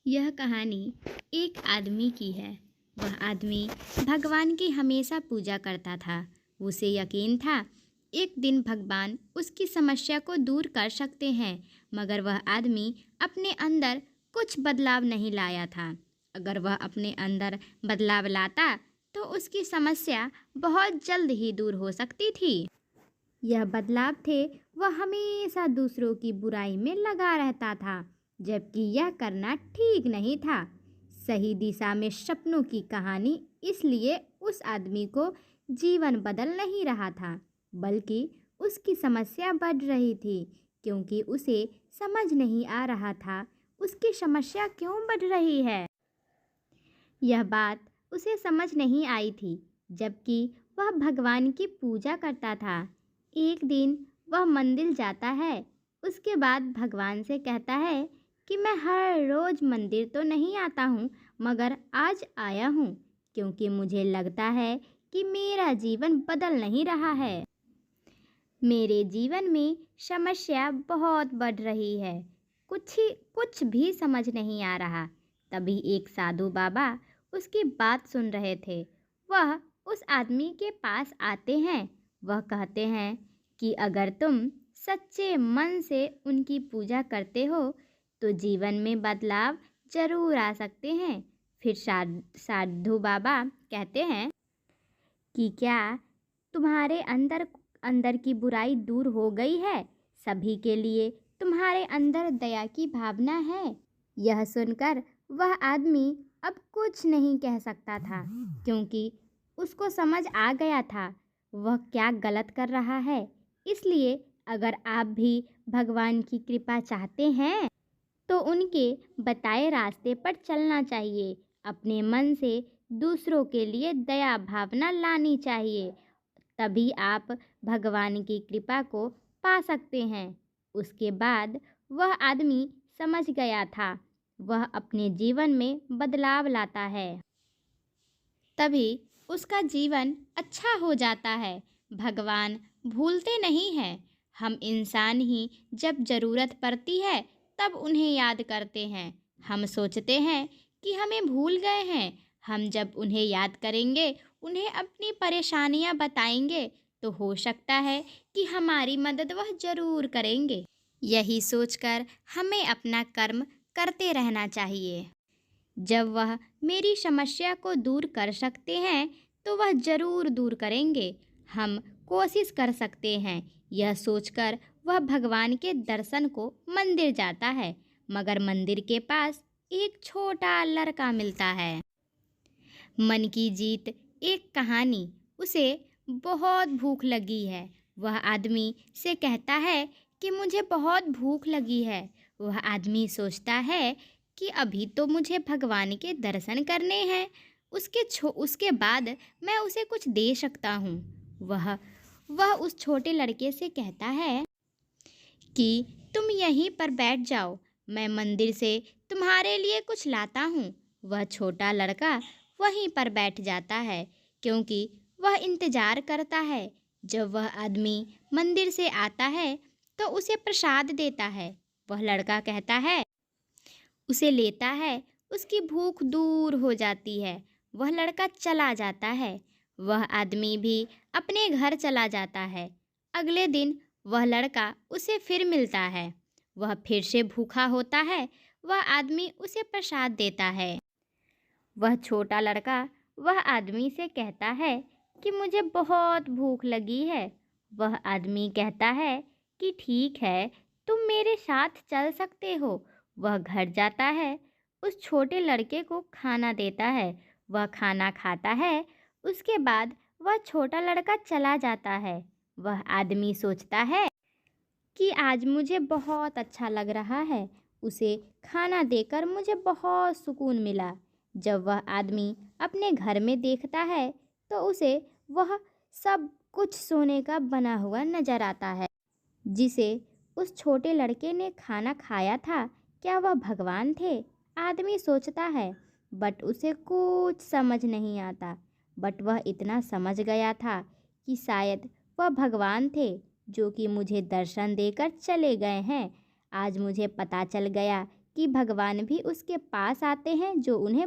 यह कहानी एक आदमी की है। वह आदमी भगवान की हमेशा पूजा करता था। उसे यकीन था एक दिन भगवान उसकी समस्या को दूर कर सकते हैं, मगर वह आदमी अपने अंदर कुछ बदलाव नहीं लाया था। अगर वह अपने अंदर बदलाव लाता तो उसकी समस्या बहुत जल्द ही दूर हो सकती थी। यह बदलाव थे, वह हमेशा दूसरों की बुराई में लगा रहता था, जबकि यह करना ठीक नहीं था। सही दिशा में सपनों की कहानी इसलिए उस आदमी को जीवन बदल नहीं रहा था, बल्कि उसकी समस्या बढ़ रही थी, क्योंकि उसे समझ नहीं आ रहा था उसकी समस्या क्यों बढ़ रही है। यह बात उसे समझ नहीं आई थी, जबकि वह भगवान की पूजा करता था। एक दिन वह मंदिर जाता है। उसके बाद भगवान से कहता है कि मैं हर रोज़ मंदिर तो नहीं आता हूँ, मगर आज आया हूँ, क्योंकि मुझे लगता है कि मेरा जीवन बदल नहीं रहा है। मेरे जीवन में समस्या बहुत बढ़ रही है। कुछ भी समझ नहीं आ रहा। तभी एक साधु बाबा उसकी बात सुन रहे थे। वह उस आदमी के पास आते हैं। वह कहते हैं कि अगर तुम सच्चे मन से उनकी पूजा करते हो तो जीवन में बदलाव जरूर आ सकते हैं। फिर साधु बाबा कहते हैं कि क्या तुम्हारे अंदर अंदर की बुराई दूर हो गई है? सभी के लिए तुम्हारे अंदर दया की भावना है। यह सुनकर वह आदमी अब कुछ नहीं कह सकता था, क्योंकि उसको समझ आ गया था वह क्या गलत कर रहा है। इसलिए अगर आप भी भगवान की कृपा चाहते हैं तो उनके बताए रास्ते पर चलना चाहिए। अपने मन से दूसरों के लिए दया भावना लानी चाहिए। तभी आप भगवान की कृपा को पा सकते हैं। उसके बाद वह आदमी समझ गया था। वह अपने जीवन में बदलाव लाता है, तभी उसका जीवन अच्छा हो जाता है। भगवान भूलते नहीं हैं। हम इंसान ही जब ज़रूरत पड़ती है तब उन्हें याद करते हैं। हम सोचते हैं कि हमें भूल गए हैं। हम जब उन्हें याद करेंगे, उन्हें अपनी परेशानियां बताएंगे, तो हो सकता है कि हमारी मदद वह ज़रूर करेंगे। यही सोचकर हमें अपना कर्म करते रहना चाहिए। जब वह मेरी समस्या को दूर कर सकते हैं तो वह ज़रूर दूर करेंगे। हम कोशिश कर सकते हैं। यह सोचकर वह भगवान के दर्शन को मंदिर जाता है, मगर मंदिर के पास एक छोटा लड़का मिलता है। मन की जीत एक कहानी। उसे बहुत भूख लगी है। वह आदमी से कहता है कि मुझे बहुत भूख लगी है। वह आदमी सोचता है कि अभी तो मुझे भगवान के दर्शन करने हैं, उसके बाद मैं उसे कुछ दे सकता हूँ। वह उस छोटे लड़के से कहता है कि तुम यहीं पर बैठ जाओ, मैं मंदिर से तुम्हारे लिए कुछ लाता हूँ। वह छोटा लड़का वहीं पर बैठ जाता है, क्योंकि वह इंतज़ार करता है। जब वह आदमी मंदिर से आता है तो उसे प्रसाद देता है। वह लड़का कहता है, उसे लेता है। उसकी भूख दूर हो जाती है। वह लड़का चला जाता है। वह आदमी भी अपने घर चला जाता है। अगले दिन वह लड़का उसे फिर मिलता है। वह फिर से भूखा होता है। वह आदमी उसे प्रसाद देता है। वह छोटा लड़का वह आदमी से कहता है कि मुझे बहुत भूख लगी है। वह आदमी कहता है कि ठीक है, तुम मेरे साथ चल सकते हो। वह घर जाता है, उस छोटे लड़के को खाना देता है। वह खाना खाता है। उसके बाद वह छोटा लड़का चला जाता है। वह आदमी सोचता है कि आज मुझे बहुत अच्छा लग रहा है। उसे खाना देकर मुझे बहुत सुकून मिला। जब वह आदमी अपने घर में देखता है तो उसे वह सब कुछ सोने का बना हुआ नजर आता है, जिसे उस छोटे लड़के ने खाना खाया था। क्या वह भगवान थे? आदमी सोचता है, बट उसे कुछ समझ नहीं आता। बट वह इतना समझ गया था कि शायद वह भगवान थे, जो कि मुझे दर्शन देकर चले गए हैं। आज मुझे पता चल गया कि भगवान भी उसके पास आते हैं जो उन्हें